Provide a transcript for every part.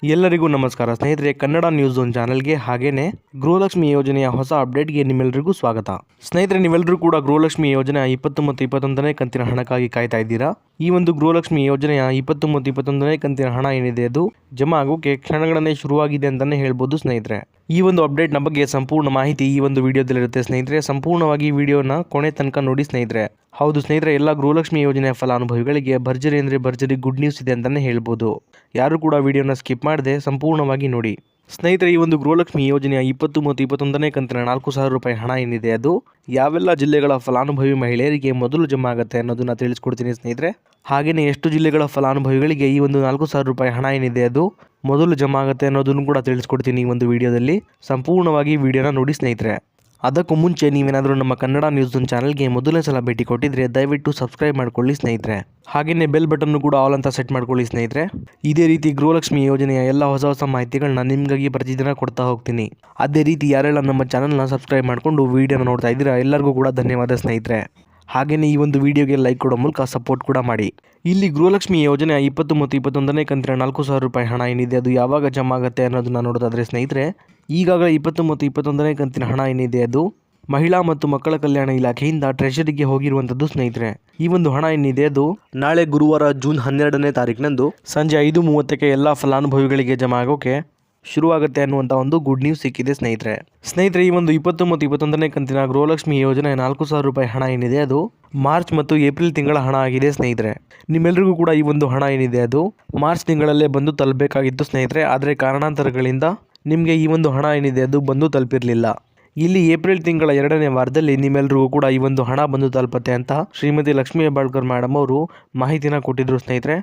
ಎಲ್ಲರಿಗೂ ನಮಸ್ಕಾರ ಸ್ನೇಹಿತರೆ, ಕನ್ನಡ ನ್ಯೂಸ್ ಝೋನ್ ಚಾನೆಲ್ಗೆ ಹಾಗೇನೆ ಗೃಹಲಕ್ಷ್ಮಿ ಯೋಜನೆಯ ಹೊಸ ಅಪ್ಡೇಟ್ಗೆ ನಿಮ್ಮೆಲ್ಲರಿಗೂ ಸ್ವಾಗತ. ಸ್ನೇಹಿತರೆ, ನೀವೆಲ್ಲರೂ ಕೂಡ ಗೃಹಲಕ್ಷ್ಮಿ ಯೋಜನೆಯ 20 ಮತ್ತು 21ನೇ ಕಂತಿನ ಹಣಕ್ಕಾಗಿ ಕಾಯ್ತಾ ಇದ್ದೀರಾ. ಈ ಒಂದು ಗೃಹಲಕ್ಷ್ಮಿ ಯೋಜನೆಯ 20 ಮತ್ತು 21ನೇ ಕಂತಿನ ಹಣ ಏನಿದೆ ಅದು ಜಮಾ ಆಗೋಕೆ ಕ್ಷಣಗಳನ್ನೇ ಶುರುವಾಗಿದೆ ಅಂತಾನೆ ಹೇಳ್ಬೋದು ಸ್ನೇಹಿತರೆ. ಈ ಒಂದು ಅಪ್ಡೇಟ್ನ ಬಗ್ಗೆ ಸಂಪೂರ್ಣ ಮಾಹಿತಿ ಈ ಒಂದು ವಿಡಿಯೋದಲ್ಲಿರುತ್ತೆ ಸ್ನೇಹಿತರೆ. ಸಂಪೂರ್ಣವಾಗಿ ವಿಡಿಯೋನ ಕೊನೆ ತನಕ ನೋಡಿ ಸ್ನೇಹಿತರೆ. ಹೌದು ಸ್ನೇಹಿತರೆ, ಎಲ್ಲ ಗೃಹಲಕ್ಷ್ಮಿ ಯೋಜನೆಯ ಫಲಾನುಭವಿಗಳಿಗೆ ಭರ್ಜರಿ ಅಂದರೆ ಭರ್ಜರಿ ಗುಡ್ ನ್ಯೂಸ್ ಇದೆ ಅಂತಲೇ ಹೇಳ್ಬೋದು. ಯಾರು ಕೂಡ ವಿಡಿಯೋನ ಸ್ಕಿಪ್ ಮಾಡದೆ ಸಂಪೂರ್ಣವಾಗಿ ನೋಡಿ. ಸ್ನೇಹಿತರೆ, ಈ ಒಂದು ಗೃಹಲಕ್ಷ್ಮಿ ಯೋಜನೆಯ 20 ಮತ್ತು 21ನೇ ಕಂತಿನ 4,000 ರೂಪಾಯಿ ಹಣ ಏನಿದೆ ಅದು ಯಾವೆಲ್ಲ ಜಿಲ್ಲೆಗಳ ಫಲಾನುಭವಿ ಮಹಿಳೆಯರಿಗೆ ಮೊದಲು ಜಮಾ ಆಗುತ್ತೆ ಅನ್ನೋದನ್ನ ತಿಳಿಸ್ಕೊಡ್ತೀನಿ ಸ್ನೇಹಿತರೆ. ಹಾಗೆಯೇ ಎಷ್ಟು ಜಿಲ್ಲೆಗಳ ಫಲಾನುಭವಿಗಳಿಗೆ ಈ ಒಂದು 4,000 ರೂಪಾಯಿ ಹಣ ಏನಿದೆ ಅದು ಮೊದಲು ಜಮಾ ಆಗುತ್ತೆ ಅನ್ನೋದನ್ನು ಕೂಡ ತಿಳಿಸ್ಕೊಡ್ತೀನಿ ಈ ಒಂದು ವಿಡಿಯೋದಲ್ಲಿ. ಸಂಪೂರ್ಣವಾಗಿ ವಿಡಿಯೋನ ನೋಡಿ ಸ್ನೇಹಿತರೆ. ಅದಕ್ಕೂ ಮುಂಚೆ ನೀವೇನಾದರೂ ನಮ್ಮ ಕನ್ನಡ ನ್ಯೂಸ್ ಝೋನ್ ಚಾನಲ್ಗೆ ಮೊದಲನೇ ಸಲ ಭೇಟಿ ಕೊಟ್ಟಿದ್ರೆ ದಯವಿಟ್ಟು ಸಬ್ಸ್ಕ್ರೈಬ್ ಮಾಡ್ಕೊಳ್ಳಿ ಸ್ನೇಹಿತರೆ. ಹಾಗೆಯೇ ಬೆಲ್ ಬಟನ್ನು ಕೂಡ ಆಲ್ ಅಂತ ಸೆಟ್ ಮಾಡ್ಕೊಳ್ಳಿ ಸ್ನೇಹಿತರೆ. ಇದೇ ರೀತಿ ಗೃಹಲಕ್ಷ್ಮಿ ಯೋಜನೆಯ ಎಲ್ಲ ಹೊಸ ಮಾಹಿತಿಗಳನ್ನ ನಿಮಗಾಗಿ ಪ್ರತಿದಿನ ಕೊಡ್ತಾ ಹೋಗ್ತೀನಿ. ಅದೇ ರೀತಿ ಯಾರೆಲ್ಲ ನಮ್ಮ ಚಾನಲ್ನ ಸಬ್ಸ್ಕ್ರೈಬ್ ಮಾಡಿಕೊಂಡು ವಿಡಿಯೋನ ನೋಡ್ತಾ ಇದ್ದೀರಾ ಎಲ್ಲರಿಗೂ ಕೂಡ ಧನ್ಯವಾದ ಸ್ನೇಹಿತರೆ. ಹಾಗೆಯೇ ಈ ಒಂದು ವಿಡಿಯೋಗೆ ಲೈಕ್ ಕೊಡೋ ಮೂಲಕ ಸಪೋರ್ಟ್ ಕೂಡ ಮಾಡಿ. ಇಲ್ಲಿ ಗೃಹಲಕ್ಷ್ಮಿ ಯೋಜನೆಯ 20 ಮತ್ತು 21ನೇ ಕಂತಿನ 4,000 ರೂಪಾಯಿ ಹಣ ಏನಿದೆ ಅದು ಯಾವಾಗ ಜಮಾ ಆಗುತ್ತೆ ಅನ್ನೋದನ್ನ ನೋಡೋದಾದ್ರೆ ಸ್ನೇಹಿತರೆ, ಈಗಾಗಲೇ 20 ಮತ್ತು 21ನೇ ಕಂತಿನ ಹಣ ಏನಿದೆ ಅದು ಮಹಿಳಾ ಮತ್ತು ಮಕ್ಕಳ ಕಲ್ಯಾಣ ಇಲಾಖೆಯಿಂದ ಟ್ರೆಷರಿಗೆ ಹೋಗಿರುವಂಥದ್ದು ಸ್ನೇಹಿತರೆ. ಈ ಒಂದು ಹಣ ಏನಿದೆ ಅದು ನಾಳೆ ಗುರುವಾರ ಜೂನ್ 12ನೇ ತಾರೀಕಿನಂದು ಸಂಜೆ 5:30ಕ್ಕೆ ಎಲ್ಲ ಫಲಾನುಭವಿಗಳಿಗೆ ಜಮಾ ಆಗೋಕೆ ಶುರುವಾಗುತ್ತೆ ಅನ್ನುವಂಥ ಒಂದು ಗುಡ್ ನ್ಯೂಸ್ ಸಿಕ್ಕಿದೆ ಸ್ನೇಹಿತರೆ. ಈ ಒಂದು 20 ಮತ್ತು 21ನೇ ಕಂತಿನ ಗೃಹಲಕ್ಷ್ಮಿ ಯೋಜನೆ 4,000 ರೂಪಾಯಿ ಹಣ ಏನಿದೆ ಅದು ಮಾರ್ಚ್ ಮತ್ತು ಏಪ್ರಿಲ್ ತಿಂಗಳ ಹಣ ಆಗಿದೆ ಸ್ನೇಹಿತರೆ. ನಿಮ್ಮೆಲ್ಲರಿಗೂ ಕೂಡ ಈ ಒಂದು ಹಣ ಏನಿದೆ ಅದು ಮಾರ್ಚ್ ತಿಂಗಳಲ್ಲೇ ಬಂದು ತಲುಪಬೇಕಾಗಿತ್ತು ಸ್ನೇಹಿತರೆ. ಆದರೆ ಕಾರಣಾಂತರಗಳಿಂದ ನಿಮಗೆ ಈ ಒಂದು ಹಣ ಏನಿದೆ ಅದು ಬಂದು ತಲುಪಿರಲಿಲ್ಲ. ಇಲ್ಲಿ ಏಪ್ರಿಲ್ ತಿಂಗಳ 2ನೇ ವಾರದಲ್ಲಿ ನಿಮ್ಮೆಲ್ಲರಿಗೂ ಕೂಡ ಈ ಒಂದು ಹಣ ಬಂದು ತಲುಪುತ್ತೆ ಅಂತ ಶ್ರೀಮತಿ ಲಕ್ಷ್ಮೀ ಹೆಬ್ಬಾಳ್ಕರ್ ಮೇಡಮ್ ಅವರು ಮಾಹಿತಿನ ಕೊಟ್ಟಿದ್ರು ಸ್ನೇಹಿತರೆ.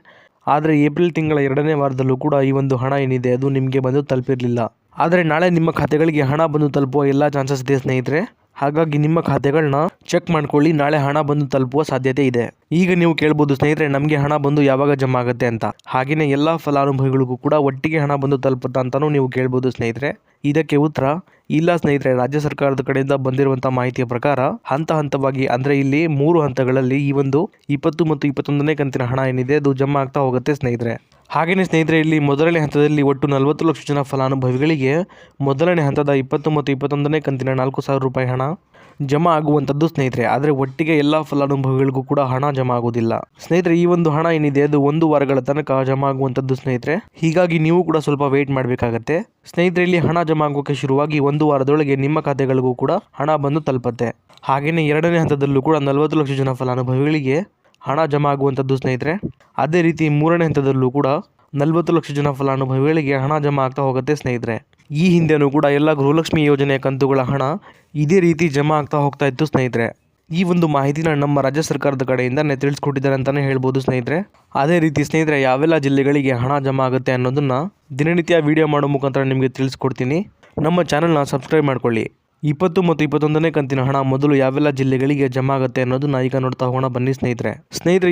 ಆದರೆ ಏಪ್ರಿಲ್ ತಿಂಗಳ 2ನೇ ವಾರದಲ್ಲೂ ಕೂಡ ಈ ಒಂದು ಹಣ ಏನಿದೆ ಅದು ನಿಮಗೆ ಬಂದು ತಲುಪಿರಲಿಲ್ಲ. ಆದರೆ ನಾಳೆ ನಿಮ್ಮ ಖಾತೆಗಳಿಗೆ ಹಣ ಬಂದು ತಲುಪುವ ಎಲ್ಲ ಚಾನ್ಸಸ್ ಇದೆ ಸ್ನೇಹಿತರೆ. ಹಾಗಾಗಿ ನಿಮ್ಮ ಖಾತೆಗಳನ್ನ ಚೆಕ್ ಮಾಡ್ಕೊಳ್ಳಿ, ನಾಳೆ ಹಣ ಬಂದು ತಲುಪುವ ಸಾಧ್ಯತೆ ಇದೆ. ಈಗ ನೀವು ಕೇಳ್ಬೋದು ಸ್ನೇಹಿತರೆ, ನಮಗೆ ಹಣ ಬಂದು ಯಾವಾಗ ಜಮಾ ಆಗುತ್ತೆ ಅಂತ. ಹಾಗೆಯೇ ಎಲ್ಲ ಫಲಾನುಭವಿಗಳಿಗೂ ಕೂಡ ಒಟ್ಟಿಗೆ ಹಣ ಬಂದು ತಲುಪುತ್ತಾ ಅಂತಲೂ ನೀವು ಕೇಳ್ಬೋದು ಸ್ನೇಹಿತರೆ. ಇದಕ್ಕೆ ಉತ್ತರ ಇಲ್ಲ ಸ್ನೇಹಿತರೆ. ರಾಜ್ಯ ಸರ್ಕಾರದ ಕಡೆಯಿಂದ ಬಂದಿರುವಂಥ ಮಾಹಿತಿಯ ಪ್ರಕಾರ ಹಂತ ಹಂತವಾಗಿ ಅಂದರೆ ಇಲ್ಲಿ 3 ಹಂತಗಳಲ್ಲಿ ಈ ಒಂದು 20 ಮತ್ತು 21ನೇ ಕಂತಿನ ಹಣ ಏನಿದೆ ಅದು ಜಮಾ ಆಗ್ತಾ ಹೋಗುತ್ತೆ ಸ್ನೇಹಿತರೆ. ಹಾಗೆಯೇ ಸ್ನೇಹಿತರೆ, ಇಲ್ಲಿ ಮೊದಲನೇ ಹಂತದಲ್ಲಿ ಒಟ್ಟು 40 ಲಕ್ಷ ಜನ ಫಲಾನುಭವಿಗಳಿಗೆ ಮೊದಲನೇ ಹಂತದ 20 ಮತ್ತು 21ನೇ ಕಂತಿನ 4,000 ರೂಪಾಯಿ ಹಣ ಜಮಾ ಆಗುವಂಥದ್ದು ಸ್ನೇಹಿತರೆ. ಆದರೆ ಒಟ್ಟಿಗೆ ಎಲ್ಲ ಫಲಾನುಭವಿಗಳಿಗೂ ಕೂಡ ಹಣ ಜಮಾ ಆಗೋದಿಲ್ಲ ಸ್ನೇಹಿತರೆ. ಈ ಒಂದು ಹಣ ಏನಿದೆ ಅದು 1 ವಾರಗಳ ತನಕ ಜಮಾ ಆಗುವಂಥದ್ದು ಸ್ನೇಹಿತರೆ. ಹೀಗಾಗಿ ನೀವು ಕೂಡ ಸ್ವಲ್ಪ ವೇಟ್ ಮಾಡಬೇಕಾಗತ್ತೆ ಸ್ನೇಹಿತರೆ. ಇಲ್ಲಿ ಹಣ ಜಮಾ ಆಗೋಕೆ ಶುರುವಾಗಿ 1 ವಾರದೊಳಗೆ ನಿಮ್ಮ ಖಾತೆಗಳಿಗೂ ಕೂಡ ಹಣ ಬಂದು ತಲುಪುತ್ತೆ. ಹಾಗೆಯೇ 2ನೇ ಹಂತದಲ್ಲೂ ಕೂಡ 40 ಲಕ್ಷ ಜನ ಫಲಾನುಭವಿಗಳಿಗೆ ಹಣ ಜಮಾ ಆಗುವಂಥದ್ದು ಸ್ನೇಹಿತರೆ. ಅದೇ ರೀತಿ 3ನೇ ಹಂತದಲ್ಲೂ ಕೂಡ 40 ಲಕ್ಷ ಜನ ಫಲಾನುಭವಿಗಳಿಗೆ ಹಣ ಜಮಾ ಆಗ್ತಾ ಹೋಗುತ್ತೆ ಸ್ನೇಹಿತರೆ. ಈ ಹಿಂದೆನೂ ಕೂಡ ಎಲ್ಲ ಗೃಹಲಕ್ಷ್ಮಿ ಯೋಜನೆಯ ಕಂತುಗಳ ಹಣ ಇದೇ ರೀತಿ ಜಮಾ ಆಗ್ತಾ ಹೋಗ್ತಾ ಇತ್ತು ಸ್ನೇಹಿತರೆ. ಈ ಒಂದು ಮಾಹಿತಿನ ನಮ್ಮ ರಾಜ್ಯ ಸರ್ಕಾರದ ಕಡೆಯಿಂದನೇ ತಿಳಿಸ್ಕೊಟ್ಟಿದ್ದಾರೆ ಅಂತಲೇ ಹೇಳ್ಬೋದು ಸ್ನೇಹಿತರೆ. ಅದೇ ರೀತಿ ಸ್ನೇಹಿತರೆ, ಯಾವೆಲ್ಲ ಜಿಲ್ಲೆಗಳಿಗೆ ಹಣ ಜಮಾ ಆಗುತ್ತೆ ಅನ್ನೋದನ್ನು ದಿನನಿತ್ಯ ವಿಡಿಯೋ ಮಾಡೋ ಮುಖಾಂತರ ನಿಮಗೆ ತಿಳಿಸ್ಕೊಡ್ತೀನಿ. ನಮ್ಮ ಚಾನಲ್ನ ಸಬ್ಸ್ಕ್ರೈಬ್ ಮಾಡ್ಕೊಳ್ಳಿ. 20 ಮತ್ತು 21ನೇ ಕಂತಿನ ಹಣ ಮೊದಲು ಯಾವೆಲ್ಲ ಜಿಲ್ಲೆಗಳಿಗೆ ಜಮಾ ಆಗುತ್ತೆ ಅನ್ನೋದನ್ನ ಈಗ ನೋಡ್ತಾ ಹೋಗೋಣ ಬನ್ನಿ ಸ್ನೇಹಿತರೆ.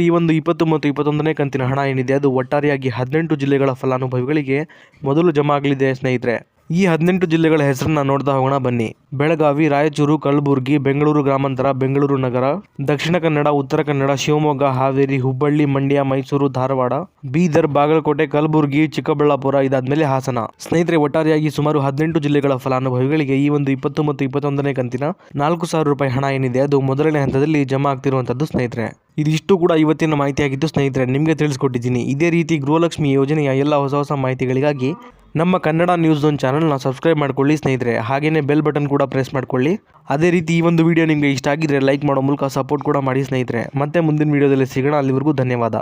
ಈ ಒಂದು 20 ಮತ್ತು 21ನೇ ಕಂತಿನ ಹಣ ಏನಿದೆ ಅದು ಒಟ್ಟಾರೆಯಾಗಿ 18 ಜಿಲ್ಲೆಗಳ ಫಲಾನುಭವಿಗಳಿಗೆ ಮೊದಲು ಜಮಾ ಆಗಲಿದೆ ಸ್ನೇಹಿತರೆ. ಈ 18 ಜಿಲ್ಲೆಗಳ ಹೆಸರನ್ನ ನೋಡ್ತಾ ಹೋಗೋಣ ಬನ್ನಿ. ಬೆಳಗಾವಿ, ರಾಯಚೂರು, ಕಲಬುರಗಿ, ಬೆಂಗಳೂರು ಗ್ರಾಮಾಂತರ, ಬೆಂಗಳೂರು ನಗರ, ದಕ್ಷಿಣ ಕನ್ನಡ, ಉತ್ತರ ಕನ್ನಡ, ಶಿವಮೊಗ್ಗ, ಹಾವೇರಿ, ಹುಬ್ಬಳ್ಳಿ, ಮಂಡ್ಯ, ಮೈಸೂರು, ಧಾರವಾಡ, ಬೀದರ್, ಬಾಗಲಕೋಟೆ, ಕಲಬುರಗಿ, ಚಿಕ್ಕಬಳ್ಳಾಪುರ, ಇದಾದ್ಮೇಲೆ ಹಾಸನ. ಸ್ನೇಹಿತರೆ, ಒಟ್ಟಾರೆಯಾಗಿ ಸುಮಾರು 18 ಜಿಲ್ಲೆಗಳ ಫಲಾನುಭವಿಗಳಿಗೆ ಈ ಒಂದು 20 ಮತ್ತು 21ನೇ ಕಂತಿನ 4,000 ರೂಪಾಯಿ ಹಣ ಏನಿದೆ ಅದು ಮೊದಲನೇ ಹಂತದಲ್ಲಿ ಜಮಾ ಆಗ್ತಿರುವಂತದ್ದು ಸ್ನೇಹಿತರೆ. ಇದಿಷ್ಟು ಕೂಡ ಇವತ್ತಿನ ಮಾಹಿತಿಯಾಗಿದ್ದು ಸ್ನೇಹಿತರೆ, ನಿಮಗೆ ತಿಳಿಸ್ಕೊಟ್ಟಿದ್ದೀನಿ. ಇದೇ ರೀತಿ ಗೃಹಲಕ್ಷ್ಮಿ ಯೋಜನೆಯ ಎಲ್ಲ ಹೊಸ ಮಾಹಿತಿಗಳಿಗಾಗಿ ನಮ್ಮ ಕನ್ನಡ ನ್ಯೂಸ್ ಝೋನ್ ಚಾನಲ್ನ ಸಬ್ಸ್ಕ್ರೈಬ್ ಮಾಡ್ಕೊಳ್ಳಿ ಸ್ನೇಹಿತರೆ. ಹಾಗೆಯೇ ಬೆಲ್ ಬಟನ್ ಕೂಡ ಪ್ರೆಸ್ ಮಾಡ್ಕೊಳ್ಳಿ. ಅದೇ ರೀತಿ ಈ ಒಂದು ವಿಡಿಯೋ ನಿಮಗೆ ಇಷ್ಟ ಆಗಿದ್ರೆ ಲೈಕ್ ಮಾಡೋ ಮೂಲಕ ಸಪೋರ್ಟ್ ಕೂಡ ಮಾಡಿ ಸ್ನೇಹಿತರೆ. ಮತ್ತೆ ಮುಂದಿನ ವಿಡಿಯೋದಲ್ಲಿ ಸಿಗೋಣ. ಅಲ್ಲಿವರೆಗೂ ಧನ್ಯವಾದ.